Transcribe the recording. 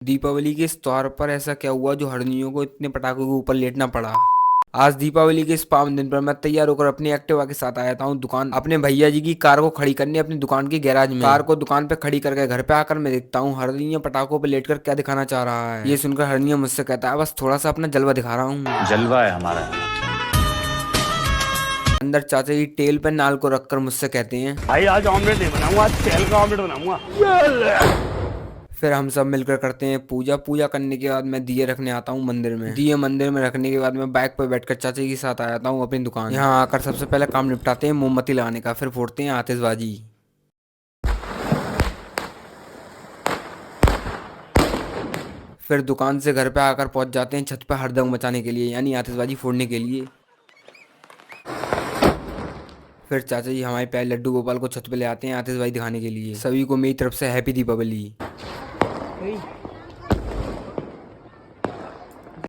दीपावली के इस त्योहार पर ऐसा क्या हुआ जो हरनियों को इतने पटाखों के ऊपर लेटना पड़ा। आज दीपावली के इस पावन दिन पर मैं तैयार होकर अपनी एक्टिवा के साथ आया था हूँ दुकान अपने भैया जी की कार को खड़ी करने अपनी दुकान के गैराज में। कार को दुकान पे खड़ी करके घर पे आकर मैं देखता हूँ हरनिया पटाखों पे लेटकर क्या दिखाना चाह रहा है। ये सुनकर हरनिया मुझसे कहता है बस थोड़ा सा अपना जलवा दिखा रहा हूँ। जलवा है हमारा। अंदर चाचा जी टेल पे नाल को रखकर मुझसे कहते हैं भाई आज ऑमलेट नहीं बनाऊंगा, आज तेल का ऑमलेट बनाऊंगा। फिर हम सब मिलकर करते हैं पूजा। पूजा करने के बाद मैं दिए रखने आता हूँ मंदिर में। दिए मंदिर में रखने के बाद मैं बाइक पर बैठकर चाचा जी के साथ आ जाता हूँ अपनी दुकान। यहाँ आकर सबसे पहले काम निपटाते हैं मोमबत्ती लगाने का, फिर फोड़ते हैं आतिशबाजी। फिर दुकान से घर पे आकर पहुंच जाते हैं छत पर हड़दंग मचाने के लिए, यानी आतिशबाजी फोड़ने के लिए। फिर चाचा जी हमारे प्यारे लड्डू गोपाल को छत पे ले आते हैं आतिशबाजी दिखाने के लिए। सभी को मेरी तरफ से हैप्पी दीपावली।